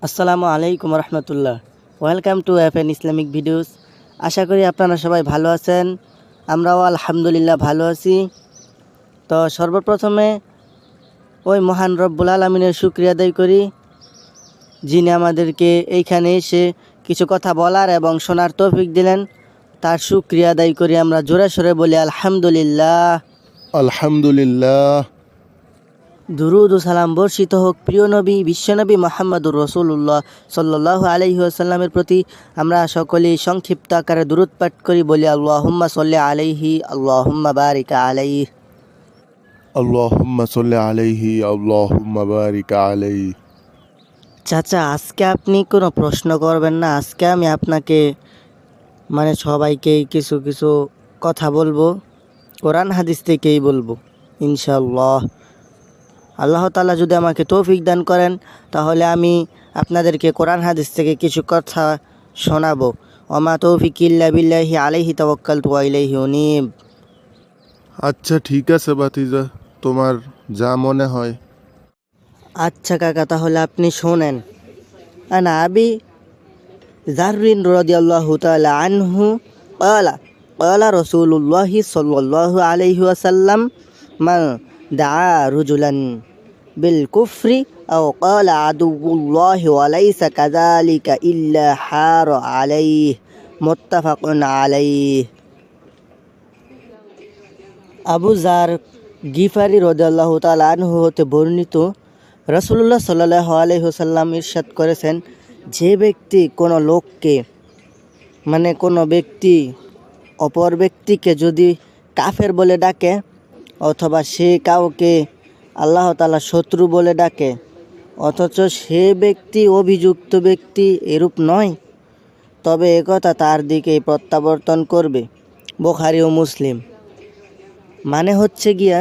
আসসালামু আলাইকুম রহমতুল্লাহ। Welcome to FN Islamic videos. আশা করি আপনারা সবাই ভালো আছেন। আমরাও আলহামদুলিল্লাহ ভালো আছি। তো সর্বপ্রথমে ওই মহান রব্বুল আলমিনের শুকরিয়া আদায় করি, যিনি আমাদেরকে এইখানে এসে কিছু কথা বলার এবং শোনার তৌফিক দিলেন। তার শুকরিয়া আদায় করি, আমরা জোরে সোরে বলি আলহামদুলিল্লাহ। আলহামদুলিল্লাহ। দুরুদ ও সালাম বর্ষিত হোক প্রিয় নবী বিশ্বনবী মোহাম্মদুর রসুল্লাহ সাল্লাল্লাহু আলাইহি ওয়াসাল্লামের প্রতি। আমরা সকলেই সংক্ষিপ্ত আকারে দুরুদ পাঠ করি, বলি আল্লাহুম্মা সাল্লি আলাইহি আল্লাহুম্মা বারিক আলাইহি। আল্লাহুম্মা সাল্লি আলাইহি আল্লাহুম্মা বারিক আলাইহি। চাচা, আজকে আপনি কোনো প্রশ্ন করবেন না। আজকে আমি আপনাকে সবাইকে কিছু কিছু কথা বলবো, কোরআন হাদিস থেকেই বলবো ইনশাআল্লাহ। আল্লাহ তাআলা যদি আমাকে তৌফিক দান করেন, তাহলে আমি আপনাদেরকে কোরআন হাদিস থেকে কিছু কথা শোনাবো। ওমা তৌফিক ইল্লা বিল্লাহি আলাইহি তাওয়াক্কালতু ওয়া ইলাইহি উনীব। আচ্ছা ঠিক আছে ভাতিজা, তোমার যা মনে হয়। আচ্ছা কাকা, তাহলে আপনি শোনেন। আনা আবি যাররিন রাদিয়াল্লাহু তাআলা আনহু ক্বালা ক্বালা রাসূলুল্লাহি সাল্লাল্লাহু আলাইহি ওয়াসাল্লাম মান দাআ রুজুলান বিল কুফরি আও ক্বালা আদুউল্লাহি ওয়া লাইসা কাযালিকা ইল্লা হার আলাইহি মুত্তাফাকুন আলাইহি। আবু যার গিফারি রাদিয়াল্লাহু তাআলা আনহু হতে বর্ণিত, রাসূলুল্লাহ সাল্লাল্লাহু আলাইহি ওয়াসাল্লাম ইরশাদ করেছেন, যে ব্যক্তি কোনো ব্যক্তি অপর ব্যক্তিকে যদি কাফের বলে ডাকে, অথবা সে কাউকে আল্লাহ তাআলা শত্রু বলে ডাকে, অথচ সে ব্যক্তি অভিযুক্ত ব্যক্তি এরূপ নয়, তবে একথা তার দিকেই প্রত্যাবর্তন করবে। বুখারী ও মুসলিম। মানে হচ্ছে গিয়া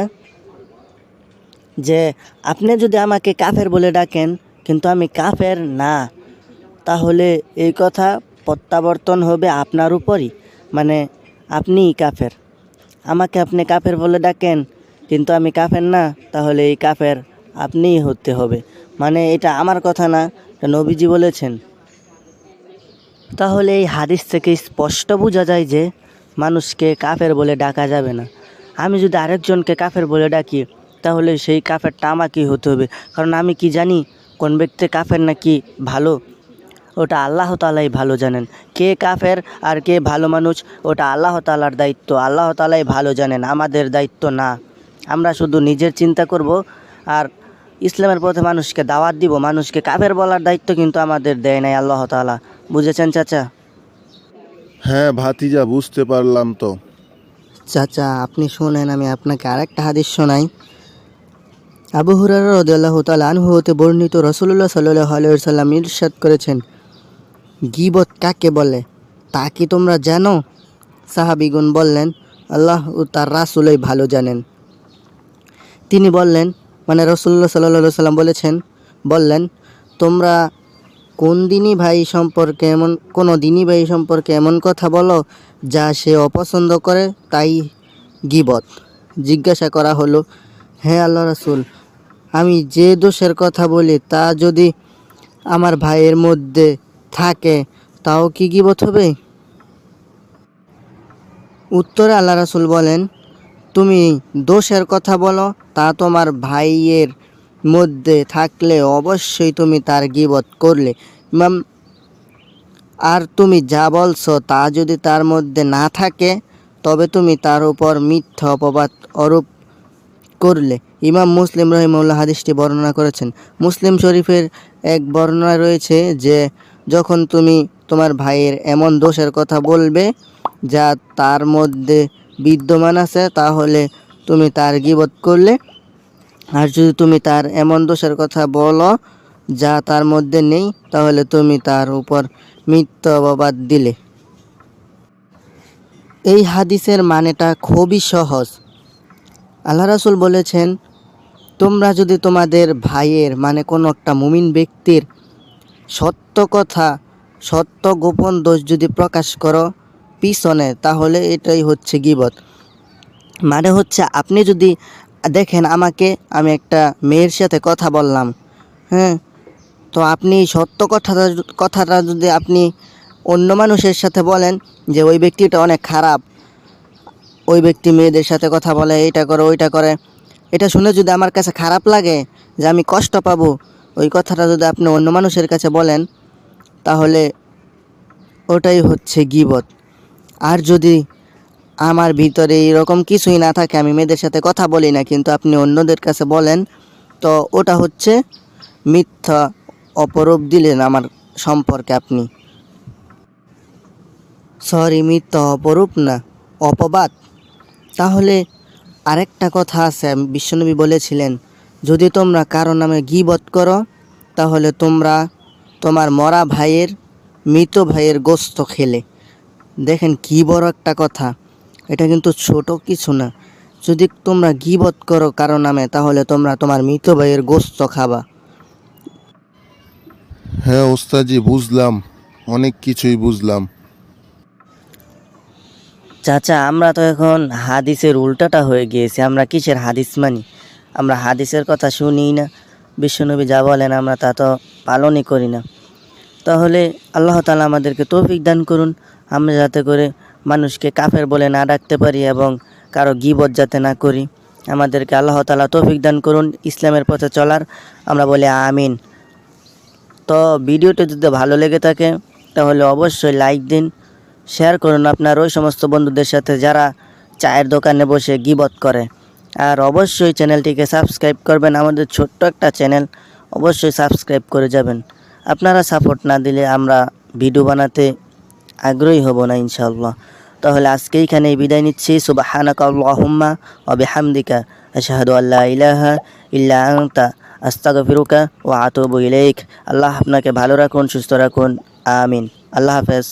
যে আপনি যদি আমাকে কাফের বলে ডাকেন কিন্তু আমি কাফের না, তাহলে এই কথা প্রত্যাবর্তন হবে আপনার উপরই। আপনিই কাফের। আমাকে আপনি কাফের বলে ডাকেন কিন্তু আমি কাফের না, তাহলে এই কাফের আপনিই হতে হবে। এটা আমার কথা না, এটা নবীজি বলেছেন। তাহলে এই হাদিস থেকে স্পষ্ট বোঝা যায় যে মানুষকে কাফের বলে ডাকা যাবে না। আমি যদি আরেকজনকে কাফের বলে ডাকি, তাহলে সেই কাফেরটা আমাকেই হতে হবে। কারণ আমি কি জানি কোন ব্যক্তি কাফের নাকি ভালো? ওটা আল্লাহ তাআলাই ভালো জানেন। কে কাফের আর কে ভালো মানুষ, ওটা আল্লাহ তাআলার দায়িত্ব। আল্লাহ তাআলাই ভালো জানেন, আমাদের দায়িত্ব না। আমরা শুধু নিজের চিন্তা করব আর ইসলামের পথে মানুষকে দাওয়াত দিব। মানুষকে কাফের বলার দায়িত্ব কিন্তু আমাদের দেয় নাই আল্লাহ তাআলা। বুঝেছেন চাচা? হ্যাঁ ভাতিজা, বুঝতে পারলাম তো। চাচা আপনি শোনেন, আমি আপনাকে আরেকটা হাদিস শোনাই। আবু হুরায়রা রাদিয়াল্লাহু তাআলা আনহু হতে বর্ণিত, রাসূলুল্লাহ সাল্লাল্লাহু আলাইহি ওয়াসাল্লাম ইরশাদ করেছেন, গীবত কাকে বলে তা কি তোমরা জানো? সাহাবীগণ বললেন, আল্লাহ ও তার রাসূলই ভালো জানেন। তিনি বললেন, রাসূলুল্লাহ সাল্লাল্লাহু আলাইহি ওয়াসাল্লাম বললেন, তোমরা কোনো দিনী ভাই সম্পর্কে এমন কথা বলো যা সে অপছন্দ করে, তাই গীবত। জিজ্ঞাসা করা হলো, হে আল্লাহ রাসূল, আমি যে দোষের কথা বলি তা যদি আমার ভাইয়ের মধ্যে থাকে, তাও কি গীবত হবে? উত্তরে আল্লাহ রাসূল বলেন, তুমি দোষের কথা বলো, তা তোমার ভাইয়ের মধ্যে থাকলে অবশ্যই তুমি তার গীবত করলে। আর তুমি যা বলছো তা যদি তার মধ্যে না থাকে, তবে তুমি তার উপর মিথ্যা অপবাদ আরোপ করলে। ইমাম মুসলিম রাহিমাহুল্লাহ হাদিসটি বর্ণনা করেছেন। মুসলিম শরীফের এক বর্ণনা রয়েছে যে, যখন তুমি তোমার ভাইয়ের এমন দোষের কথা বলবে যা তার মধ্যে বিদ্যমান আছে, তাহলে তুমি তার গীবত করলে। আর যদি তুমি তার এমন দোষের কথা বলো যা তার মধ্যে নেই, তাহলে তুমি তার উপর মিথ্যা অপবাদ দিলে। এই হাদিসের মানেটা খুবই সহজ। আল্লাহ রাসূল বলেছেন, তোমরা যদি তোমাদের ভাইয়ের কোনো একটা মুমিন ব্যক্তির সত্য গোপন দোষ যদি প্রকাশ করো পিছনে, তাহলে এটাই হচ্ছে গীবত। আপনি যদি দেখেন, আমি একটা মেয়ের সাথে কথা বললাম, হ্যাঁ, তো আপনি সত্য কথাটা যদি আপনি অন্য মানুষের সাথে বলেন যে ওই ব্যক্তিটা অনেক খারাপ, ওই ব্যক্তি মেয়েদের সাথে কথা বলে, এইটা করে ওইটা করে, এটা শুনে যদি আমার কাছে খারাপ লাগে যে আমি কষ্ট পাবো, ওই কথাটা যদি আপনি অন্য মানুষের কাছে বলেন তাহলে ওটাই হচ্ছে গীবত। আর যদি আমার ভিতরে এরকম কিছুই না থাকে, আমি মেয়েদের সাথে কথা বলি না, কিন্তু আপনি অন্যদের কাছে বলেন, তো ওটা হচ্ছে মিথ্যা অপরূপ দিলেন আমার সম্পর্কে আপনি। সরি, মিথ্যা অপরূপ না, অপবাদ। তাহলে আরেকটা কথা আছে, বিশ্বনবী বলেছিলেন, যদি তোমরা কারো নামে গীবত করো তাহলে তোমরা তোমার মরা ভাইয়ের, মৃত ভাইয়ের গোস্ত খেলে। দেখেন কী বড় একটা কথা, এটা কিন্তু ছোট কিছু না। যদি তোমরা গীবত করো কারো নামে তাহলে তোমরা তোমার মৃত ভাইয়ের গোস্ত খাবা। হ্যাঁ ওস্তাজি, বুঝলাম, অনেক কিছুই বুঝলাম। চাচা, আমরা তো এখন হাদিসের উল্টাটা হয়ে গিয়েছি। আমরা কিসের হাদিস মানি? আমরা হাদিসের কথা শুনিই না, বিশ্বনবী যা বলেন আমরা তা তো পালনই করি না। তাহলে আল্লাহ তাআলা আমাদেরকে তৌফিক দান করুন, আমরা যাতে করে মানুষকে কাফের বলে না ডাকতে পারি এবং কারো গীবত যাতে না করি। আমাদেরকে আল্লাহ তাআলা তৌফিক দান করুন ইসলামের পথে চলার। আমরা বলি আমিন। তো ভিডিওটি যদি ভালো লেগে থাকে তাহলে অবশ্যই লাইক দিন, শেয়ার করুন আপনার ওই সমস্ত বন্ধুদের সাথে যারা চায়ের দোকানে বসে গীবত করে। আর অবশ্যই চ্যানেলটিকে সাবস্ক্রাইব করবেন, আমাদের ছোট্ট একটা চ্যানেল, অবশ্যই সাবস্ক্রাইব করে যাবেন। আপনারা সাপোর্ট না দিলে আমরা ভিডিও বানাতে আগ্রহী হব না ইনশাআল্লাহ। তাহলে আজকে এখানেই বিদায় নিচ্ছি। সুবহানাকা আল্লাহুম্মা ওয়া বিহামদিকা আশহাদু আল্লা ইলাহা ইল্লা আনতা আস্তাগফিরুকা ওয়া আতুবু ইলাইক। আল্লাহ আপনাকে ভালো রাখুন, সুস্থ রাখুন। আমিন। আল্লাহ হাফেজ।